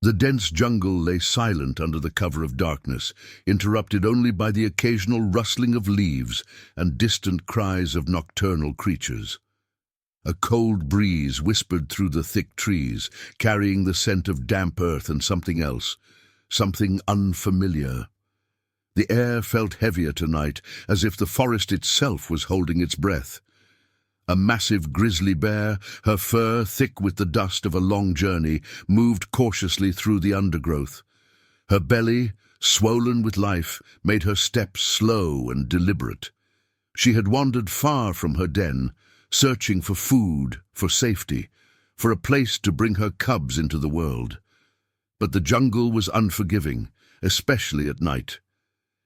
The dense jungle lay silent under the cover of darkness, interrupted only by the occasional rustling of leaves and distant cries of nocturnal creatures. A cold breeze whispered through the thick trees, carrying the scent of damp earth and something else, something unfamiliar. The air felt heavier tonight, as if the forest itself was holding its breath. A massive grizzly bear, her fur thick with the dust of a long journey, moved cautiously through the undergrowth. Her belly, swollen with life, made her steps slow and deliberate. She had wandered far from her den, searching for food, for safety, for a place to bring her cubs into the world. But the jungle was unforgiving, especially at night.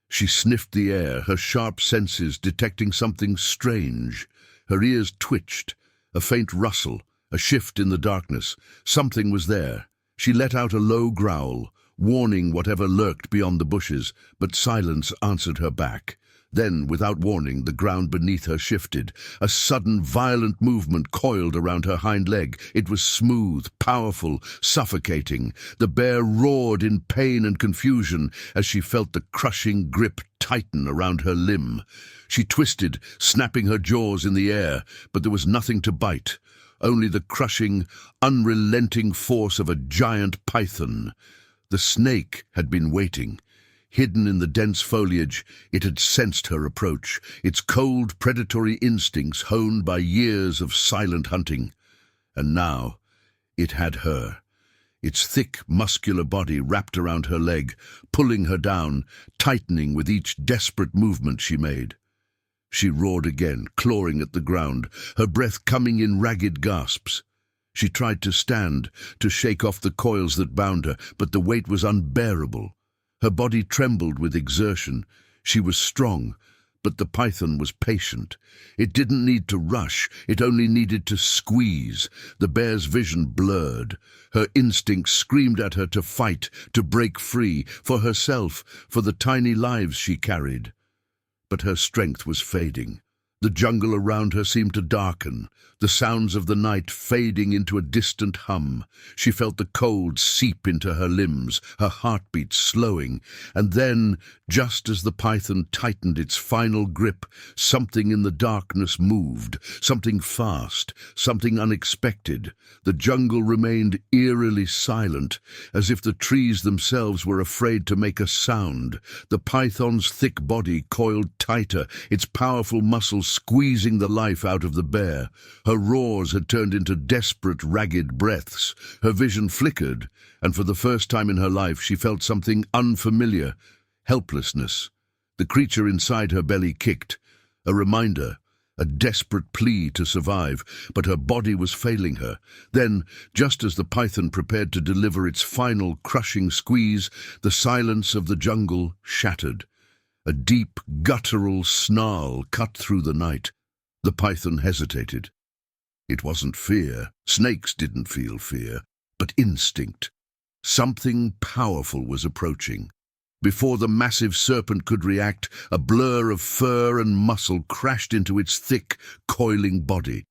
She sniffed the air, her sharp senses detecting something strange. Her ears twitched, a faint rustle, a shift in the darkness. Something was there. She let out a low growl, warning whatever lurked beyond the bushes, but silence answered her back. Then, without warning, the ground beneath her shifted. A sudden, violent movement coiled around her hind leg. It was smooth, powerful, suffocating. The bear roared in pain and confusion as she felt the crushing grip tighten around her limb. She twisted, snapping her jaws in the air, but there was nothing to bite, only the crushing, unrelenting force of a giant python. The snake had been waiting. Hidden in the dense foliage, it had sensed her approach, its cold, predatory instincts honed by years of silent hunting. And now, it had her. Its thick, muscular body wrapped around her leg, pulling her down, tightening with each desperate movement she made. She roared again, clawing at the ground, her breath coming in ragged gasps. She tried to stand, to shake off the coils that bound her, but the weight was unbearable. Her body trembled with exertion. She was strong, but the python was patient. It didn't need to rush, it only needed to squeeze. The bear's vision blurred. Her instincts screamed at her to fight, to break free, for herself, for the tiny lives she carried. But her strength was fading. The jungle around her seemed to darken, the sounds of the night fading into a distant hum. She felt the cold seep into her limbs, her heartbeat slowing, and then, just as the python tightened its final grip, something in the darkness moved, something fast, something unexpected. The jungle remained eerily silent, as if the trees themselves were afraid to make a sound. The python's thick body coiled tighter, its powerful muscles squeezing the life out of the bear. Her roars had turned into desperate, ragged breaths. Her vision flickered, and for the first time in her life she felt something unfamiliar, helplessness. The creature inside her belly kicked, a reminder, a desperate plea to survive, but her body was failing her. Then, just as the python prepared to deliver its final crushing squeeze, the silence of the jungle shattered. A deep, guttural snarl cut through the night. The python hesitated. It wasn't fear. Snakes didn't feel fear, but instinct. Something powerful was approaching. Before the massive serpent could react, a blur of fur and muscle crashed into its thick, coiling body.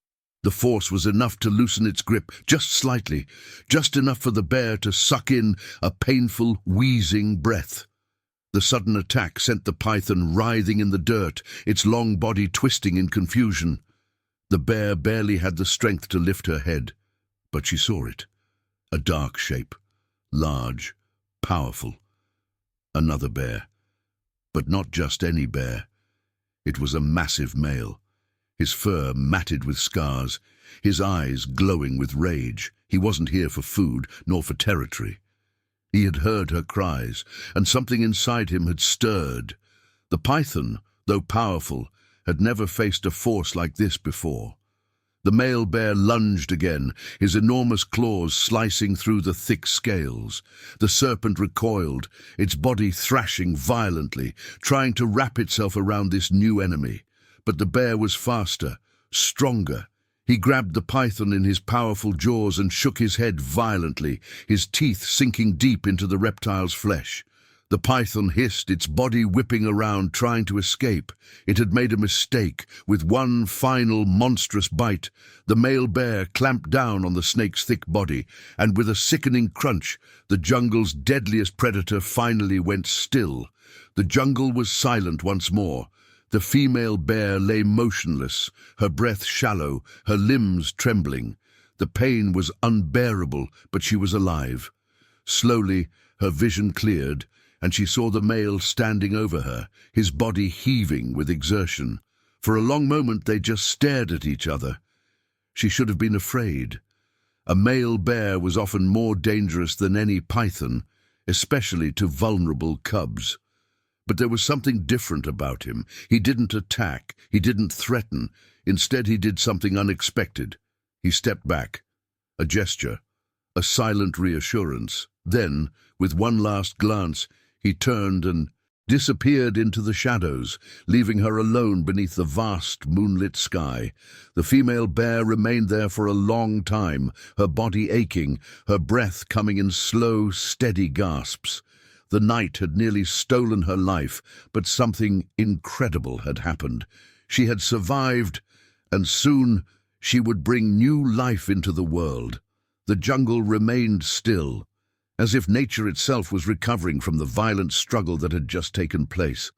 The force was enough to loosen its grip, just slightly, just enough for the bear to suck in a painful, wheezing breath. The sudden attack sent the python writhing in the dirt, its long body twisting in confusion. The bear barely had the strength to lift her head, but she saw it. A dark shape, large, powerful. Another bear. But not just any bear. It was a massive male, his fur matted with scars, his eyes glowing with rage. He wasn't here for food, nor for territory. He had heard her cries, and something inside him had stirred. The python, though powerful, had never faced a force like this before. The male bear lunged again, his enormous claws slicing through the thick scales. The serpent recoiled, its body thrashing violently, trying to wrap itself around this new enemy. But the bear was faster, stronger. He grabbed the python in his powerful jaws and shook his head violently, his teeth sinking deep into the reptile's flesh. The python hissed, its body whipping around, trying to escape. It had made a mistake. With one final monstrous bite, the male bear clamped down on the snake's thick body, and with a sickening crunch, the jungle's deadliest predator finally went still. The jungle was silent once more. The female bear lay motionless, her breath shallow, her limbs trembling. The pain was unbearable, but she was alive. Slowly, her vision cleared, and she saw the male standing over her, his body heaving with exertion. For a long moment they just stared at each other. She should have been afraid. A male bear was often more dangerous than any python, especially to vulnerable cubs. But there was something different about him. He didn't attack, he didn't threaten. Instead, he did something unexpected. He stepped back. A gesture, a silent reassurance. Then, with one last glance, he turned and disappeared into the shadows, leaving her alone beneath the vast moonlit sky. The female bear remained there for a long time, her body aching, her breath coming in slow, steady gasps. The night had nearly stolen her life, but something incredible had happened. She had survived, and soon she would bring new life into the world. The jungle remained still, as if nature itself was recovering from the violent struggle that had just taken place.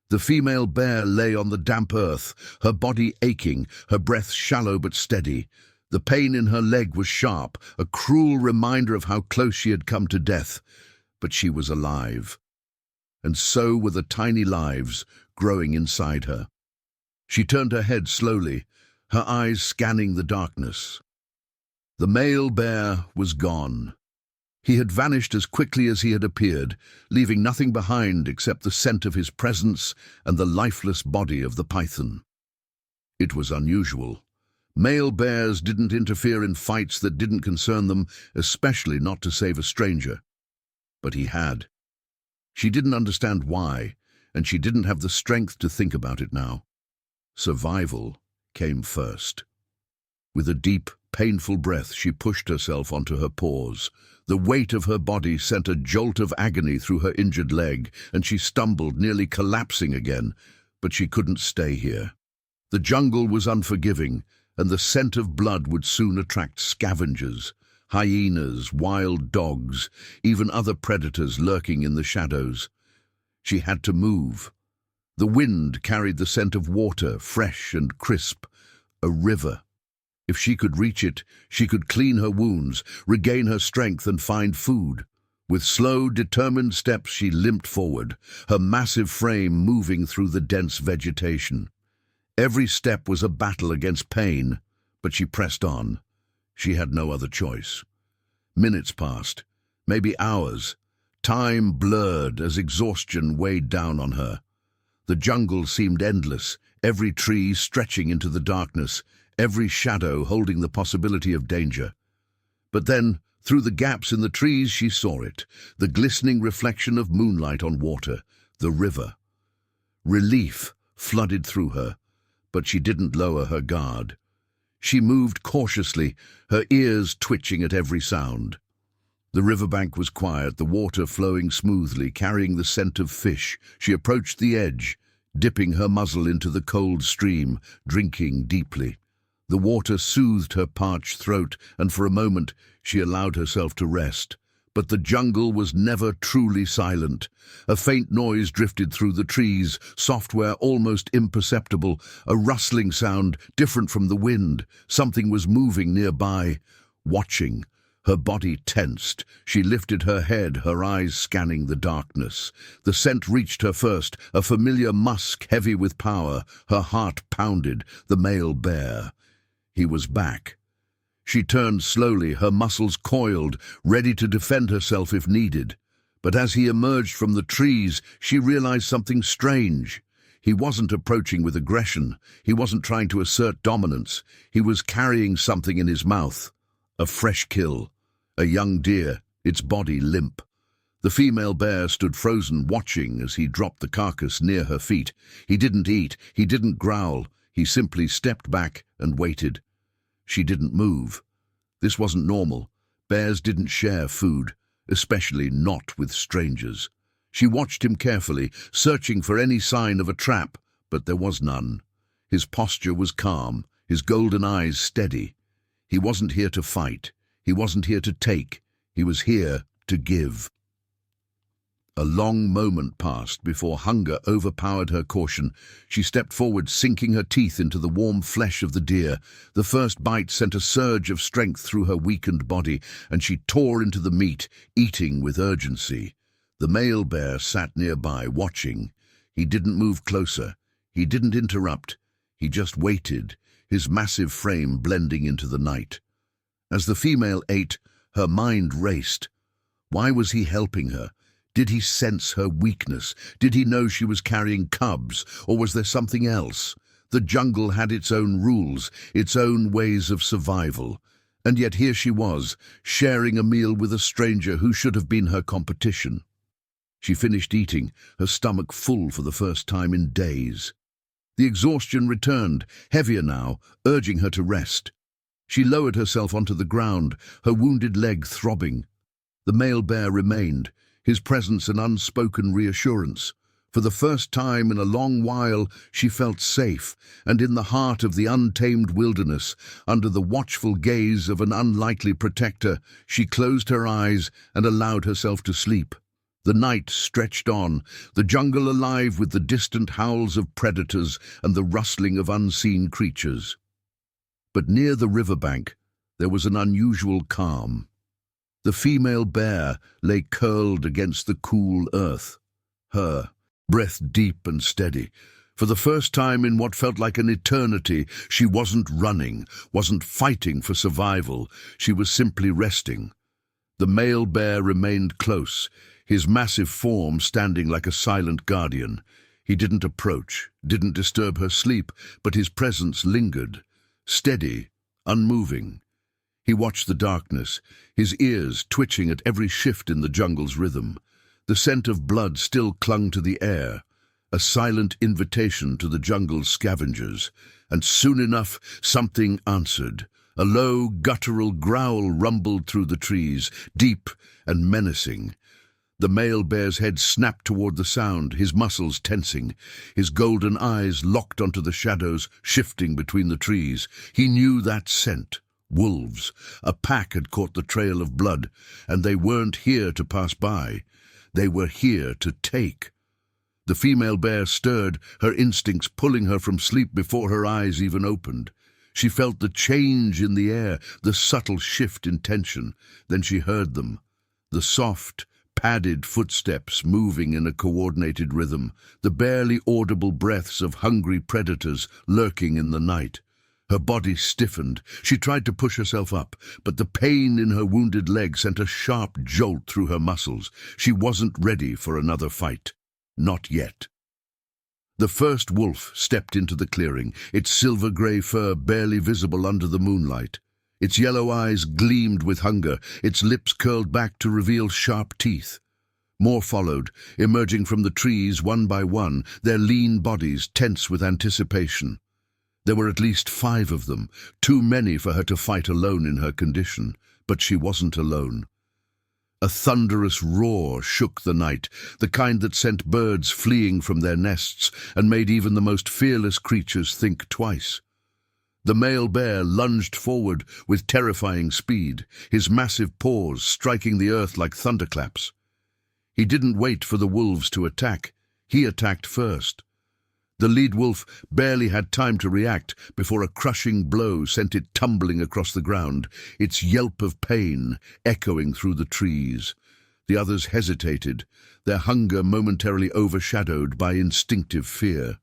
The female bear lay on the damp earth, her body aching, her breath shallow but steady. The pain in her leg was sharp, a cruel reminder of how close she had come to death. But she was alive, and so were the tiny lives growing inside her. She turned her head slowly, her eyes scanning the darkness. The male bear was gone. He had vanished as quickly as he had appeared, leaving nothing behind except the scent of his presence and the lifeless body of the python. It was unusual. Male bears didn't interfere in fights that didn't concern them, especially not to save a stranger. But he had. She didn't understand why, and she didn't have the strength to think about it now. Survival came first. With a deep, painful breath, she pushed herself onto her paws. The weight of her body sent a jolt of agony through her injured leg, and she stumbled, nearly collapsing again. But she couldn't stay here. The jungle was unforgiving, and the scent of blood would soon attract scavengers. Hyenas, wild dogs, even other predators lurking in the shadows. She had to move. The wind carried the scent of water, fresh and crisp, a river. If she could reach it, she could clean her wounds, regain her strength and find food. With slow, determined steps she limped forward, her massive frame moving through the dense vegetation. Every step was a battle against pain, but she pressed on. She had no other choice. Minutes passed, maybe hours. Time blurred as exhaustion weighed down on her. The jungle seemed endless, every tree stretching into the darkness, every shadow holding the possibility of danger. But then, through the gaps in the trees, she saw it, the glistening reflection of moonlight on water, the river. Relief flooded through her, but she didn't lower her guard. She moved cautiously, her ears twitching at every sound. The riverbank was quiet, the water flowing smoothly, carrying the scent of fish. She approached the edge, dipping her muzzle into the cold stream, drinking deeply. The water soothed her parched throat, and for a moment she allowed herself to rest. But the jungle was never truly silent. A faint noise drifted through the trees, software almost imperceptible, a rustling sound different from the wind. Something was moving nearby, watching. Her body tensed. She lifted her head, her eyes scanning the darkness. The scent reached her first, a familiar musk heavy with power. Her heart pounded. The male bear. He was back. She turned slowly, her muscles coiled, ready to defend herself if needed. But as he emerged from the trees, she realized something strange. He wasn't approaching with aggression. He wasn't trying to assert dominance. He was carrying something in his mouth. A fresh kill. A young deer, its body limp. The female bear stood frozen, watching as he dropped the carcass near her feet. He didn't eat. He didn't growl. He simply stepped back and waited. She didn't move. This wasn't normal. Bears didn't share food, especially not with strangers. She watched him carefully, searching for any sign of a trap, but there was none. His posture was calm, his golden eyes steady. He wasn't here to fight. He wasn't here to take. He was here to give. A long moment passed before hunger overpowered her caution. She stepped forward, sinking her teeth into the warm flesh of the deer. The first bite sent a surge of strength through her weakened body, and she tore into the meat, eating with urgency. The male bear sat nearby, watching. He didn't move closer. He didn't interrupt. He just waited, his massive frame blending into the night. As the female ate, her mind raced. Why was he helping her? Did he sense her weakness? Did he know she was carrying cubs, or was there something else? The jungle had its own rules, its own ways of survival. And yet here she was, sharing a meal with a stranger who should have been her competition. She finished eating, her stomach full for the first time in days. The exhaustion returned, heavier now, urging her to rest. She lowered herself onto the ground, her wounded leg throbbing. The male bear remained, his presence an unspoken reassurance. For the first time in a long while, she felt safe, and in the heart of the untamed wilderness, under the watchful gaze of an unlikely protector, she closed her eyes and allowed herself to sleep. The night stretched on, the jungle alive with the distant howls of predators and the rustling of unseen creatures. But near the riverbank, there was an unusual calm. The female bear lay curled against the cool earth, her breath deep and steady. For the first time in what felt like an eternity, she wasn't running, wasn't fighting for survival. She was simply resting. The male bear remained close, his massive form standing like a silent guardian. He didn't approach, didn't disturb her sleep, but his presence lingered, steady, unmoving. He watched the darkness, his ears twitching at every shift in the jungle's rhythm. The scent of blood still clung to the air, a silent invitation to the jungle's scavengers. And soon enough, something answered. A low, guttural growl rumbled through the trees, deep and menacing. The male bear's head snapped toward the sound, his muscles tensing, his golden eyes locked onto the shadows, shifting between the trees. He knew that scent. Wolves. A pack had caught the trail of blood, and they weren't here to pass by. They were here to take. The female bear stirred, her instincts pulling her from sleep before her eyes even opened. She felt the change in the air, the subtle shift in tension. Then she heard them. The soft, padded footsteps moving in a coordinated rhythm, the barely audible breaths of hungry predators lurking in the night. Her body stiffened. She tried to push herself up, but the pain in her wounded leg sent a sharp jolt through her muscles. She wasn't ready for another fight. Not yet. The first wolf stepped into the clearing, its silver-grey fur barely visible under the moonlight. Its yellow eyes gleamed with hunger, its lips curled back to reveal sharp teeth. More followed, emerging from the trees one by one, their lean bodies tense with anticipation. There were at least 5 of them, too many for her to fight alone in her condition, but she wasn't alone. A thunderous roar shook the night, the kind that sent birds fleeing from their nests and made even the most fearless creatures think twice. The male bear lunged forward with terrifying speed, his massive paws striking the earth like thunderclaps. He didn't wait for the wolves to attack. He attacked first. The lead wolf barely had time to react before a crushing blow sent it tumbling across the ground, its yelp of pain echoing through the trees. The others hesitated, their hunger momentarily overshadowed by instinctive fear.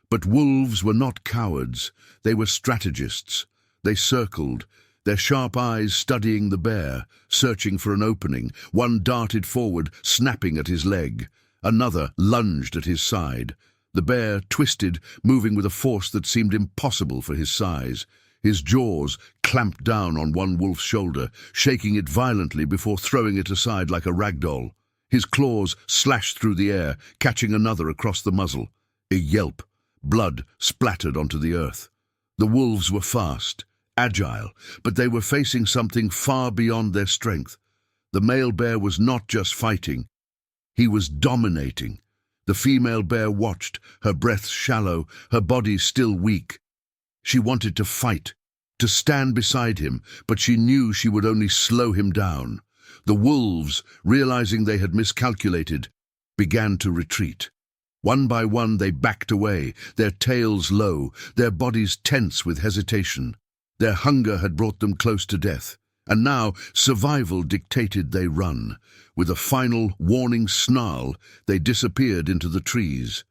But wolves were not cowards. They were strategists. They circled, their sharp eyes studying the bear, searching for an opening. One darted forward, snapping at his leg. Another lunged at his side. The bear twisted, moving with a force that seemed impossible for his size. His jaws clamped down on one wolf's shoulder, shaking it violently before throwing it aside like a rag doll. His claws slashed through the air, catching another across the muzzle. A yelp. Blood splattered onto the earth. The wolves were fast, agile, but they were facing something far beyond their strength. The male bear was not just fighting. He was dominating. The female bear watched, her breath shallow, her body still weak. She wanted to fight, to stand beside him, but she knew she would only slow him down. The wolves, realizing they had miscalculated, began to retreat. One by one they backed away, their tails low, their bodies tense with hesitation. Their hunger had brought them close to death, and now survival dictated they run. With a final, warning snarl, they disappeared into the trees.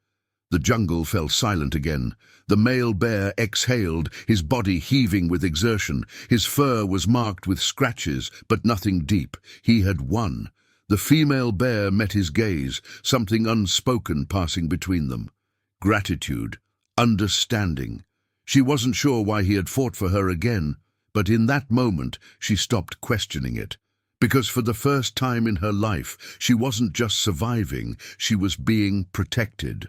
The jungle fell silent again. The male bear exhaled, his body heaving with exertion. His fur was marked with scratches, but nothing deep. He had won. The female bear met his gaze, something unspoken passing between them. Gratitude, understanding. She wasn't sure why he had fought for her again, but in that moment she stopped questioning it. Because for the first time in her life, she wasn't just surviving, she was being protected.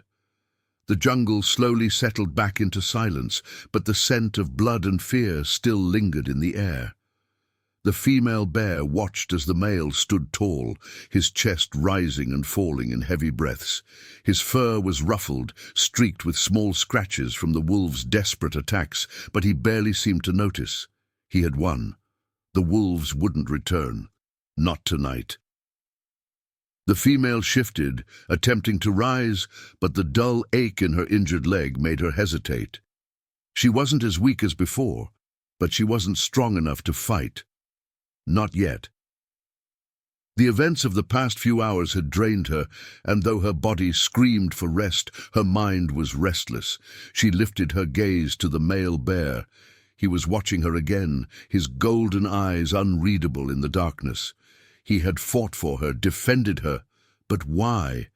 The jungle slowly settled back into silence, but the scent of blood and fear still lingered in the air. The female bear watched as the male stood tall, his chest rising and falling in heavy breaths. His fur was ruffled, streaked with small scratches from the wolves' desperate attacks, but he barely seemed to notice. He had won. The wolves wouldn't return. Not tonight. The female shifted, attempting to rise, but the dull ache in her injured leg made her hesitate. She wasn't as weak as before, but she wasn't strong enough to fight. Not yet. The events of the past few hours had drained her, and though her body screamed for rest, her mind was restless. She lifted her gaze to the male bear. He was watching her again, his golden eyes unreadable in the darkness. He had fought for her, defended her. But why?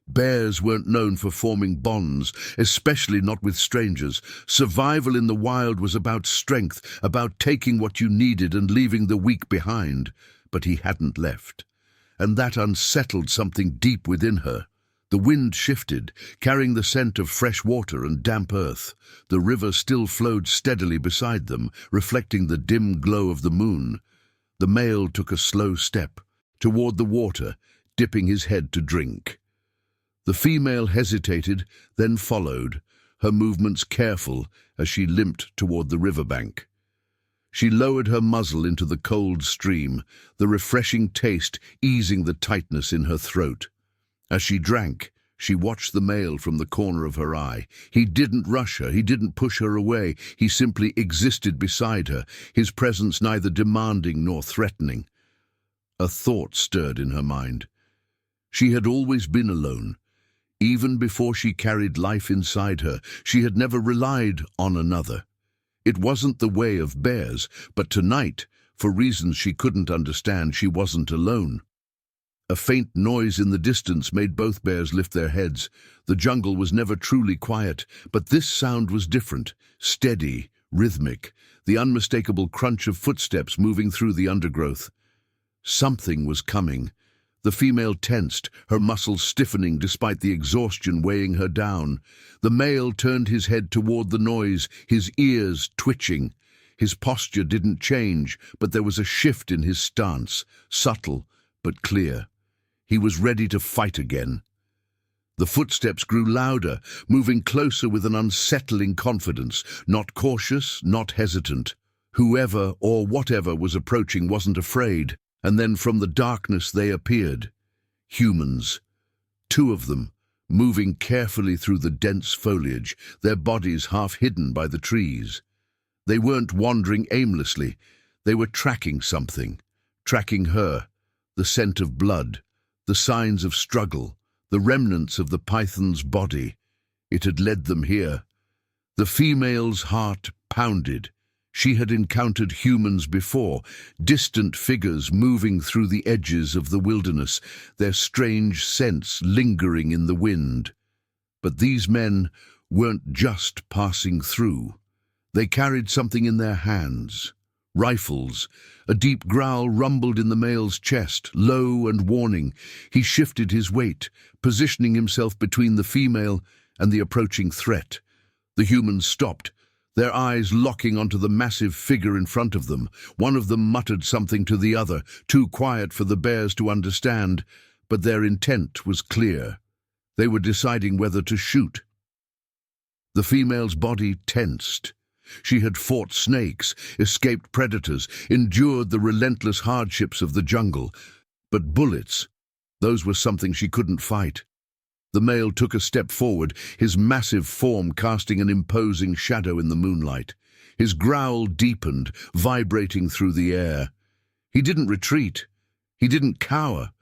Bears weren't known for forming bonds, especially not with strangers. Survival in the wild was about strength, about taking what you needed and leaving the weak behind. But he hadn't left. And that unsettled something deep within her. The wind shifted, carrying the scent of fresh water and damp earth. The river still flowed steadily beside them, reflecting the dim glow of the moon. The male took a slow step toward the water, dipping his head to drink. The female hesitated, then followed, her movements careful as she limped toward the riverbank. She lowered her muzzle into the cold stream, the refreshing taste easing the tightness in her throat. As she drank, she watched the male from the corner of her eye. He didn't rush her, he didn't push her away, he simply existed beside her, his presence neither demanding nor threatening. A thought stirred in her mind. She had always been alone. Even before she carried life inside her, she had never relied on another. It wasn't the way of bears, but tonight, for reasons she couldn't understand, she wasn't alone. A faint noise in the distance made both bears lift their heads. The jungle was never truly quiet, but this sound was different, steady, rhythmic, the unmistakable crunch of footsteps moving through the undergrowth. Something was coming. The female tensed, her muscles stiffening despite the exhaustion weighing her down. The male turned his head toward the noise, his ears twitching. His posture didn't change, but there was a shift in his stance, subtle but clear. He was ready to fight again. The footsteps grew louder, moving closer with an unsettling confidence, not cautious, not hesitant. Whoever or whatever was approaching wasn't afraid, and then from the darkness they appeared. Humans. 2 of them, moving carefully through the dense foliage, their bodies half hidden by the trees. They weren't wandering aimlessly. They were tracking something, tracking her, the scent of blood, the signs of struggle, the remnants of the python's body. It had led them here. The female's heart pounded. She had encountered humans before, distant figures moving through the edges of the wilderness, their strange scents lingering in the wind. But these men weren't just passing through. They carried something in their hands. Rifles. A deep growl rumbled in the male's chest, low and warning. He shifted his weight, positioning himself between the female and the approaching threat. The humans stopped, their eyes locking onto the massive figure in front of them. One of them muttered something to the other, too quiet for the bears to understand, but their intent was clear. They were deciding whether to shoot. The female's body tensed. She had fought snakes, escaped predators, endured the relentless hardships of the jungle. But bullets, those were something she couldn't fight. The male took a step forward, his massive form casting an imposing shadow in the moonlight. His growl deepened, vibrating through the air. He didn't retreat. He didn't cower.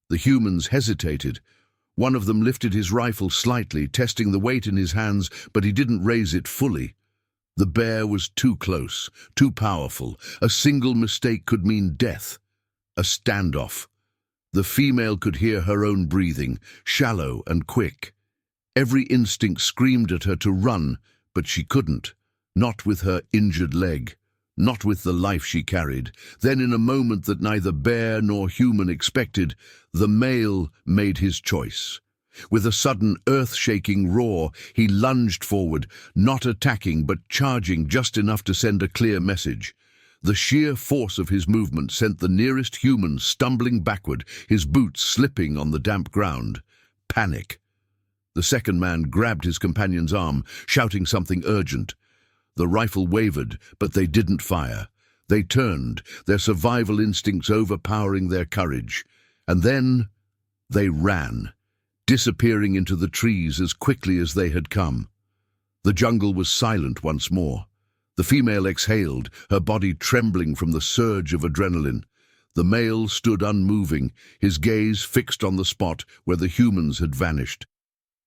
The humans hesitated. One of them lifted his rifle slightly, testing the weight in his hands, but he didn't raise it fully. The bear was too close, too powerful. A single mistake could mean death. A standoff. The female could hear her own breathing, shallow and quick. Every instinct screamed at her to run, but she couldn't. Not with her injured leg. Not with the life she carried. Then, in a moment that neither bear nor human expected, the male made his choice. With a sudden earth-shaking roar, he lunged forward, not attacking but charging just enough to send a clear message. The sheer force of his movement sent the nearest human stumbling backward, his boots slipping on the damp ground. Panic. The second man grabbed his companion's arm, shouting something urgent. The rifle wavered, but they didn't fire. They turned, their survival instincts overpowering their courage. And then they ran, disappearing into the trees as quickly as they had come. The jungle was silent once more. The female exhaled, her body trembling from the surge of adrenaline. The male stood unmoving, his gaze fixed on the spot where the humans had vanished.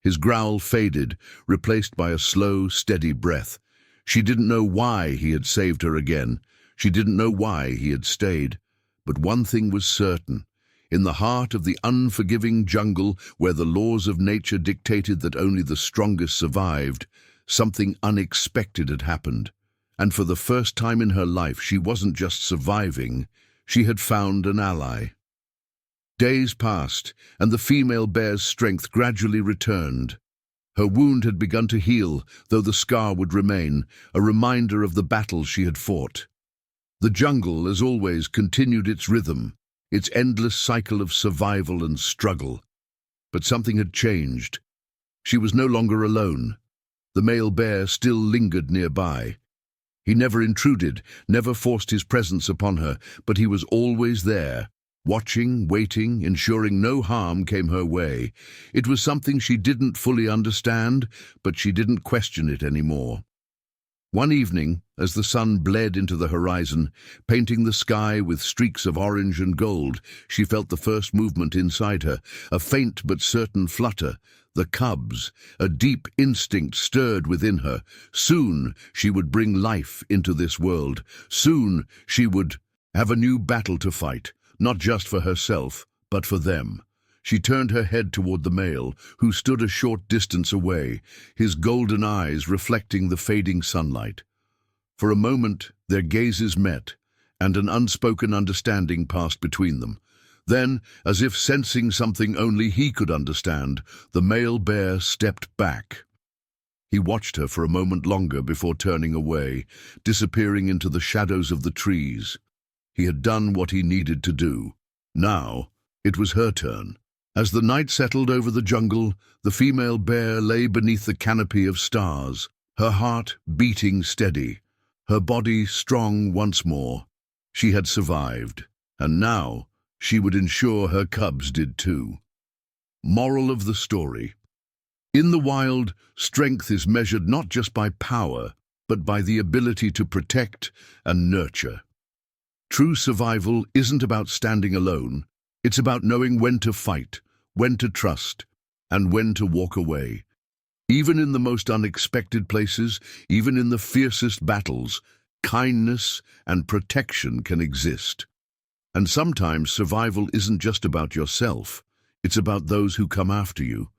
His growl faded, replaced by a slow, steady breath. She didn't know why he had saved her again. She didn't know why he had stayed. But one thing was certain. In the heart of the unforgiving jungle, where the laws of nature dictated that only the strongest survived, something unexpected had happened. And for the first time in her life, she wasn't just surviving, she had found an ally. Days passed, and the female bear's strength gradually returned. Her wound had begun to heal, though the scar would remain, a reminder of the battles she had fought. The jungle, as always, continued its rhythm, its endless cycle of survival and struggle. But something had changed. She was no longer alone. The male bear still lingered nearby. He never intruded, never forced his presence upon her, but he was always there, watching, waiting, ensuring no harm came her way. It was something she didn't fully understand, but she didn't question it anymore. One evening, as the sun bled into the horizon, painting the sky with streaks of orange and gold, she felt the first movement inside her, a faint but certain flutter. The cubs, a deep instinct stirred within her. Soon she would bring life into this world. Soon she would have a new battle to fight, not just for herself, but for them. She turned her head toward the male, who stood a short distance away, his golden eyes reflecting the fading sunlight. For a moment their gazes met, and an unspoken understanding passed between them. Then, as if sensing something only he could understand, the male bear stepped back. He watched her for a moment longer before turning away, disappearing into the shadows of the trees. He had done what he needed to do. Now, it was her turn. As the night settled over the jungle, the female bear lay beneath the canopy of stars, her heart beating steady, her body strong once more. She had survived, and now she would ensure her cubs did too. Moral of the story. In the wild, strength is measured not just by power, but by the ability to protect and nurture. True survival isn't about standing alone. It's about knowing when to fight, when to trust, and when to walk away. Even in the most unexpected places, even in the fiercest battles, kindness and protection can exist. And sometimes survival isn't just about yourself. It's about those who come after you.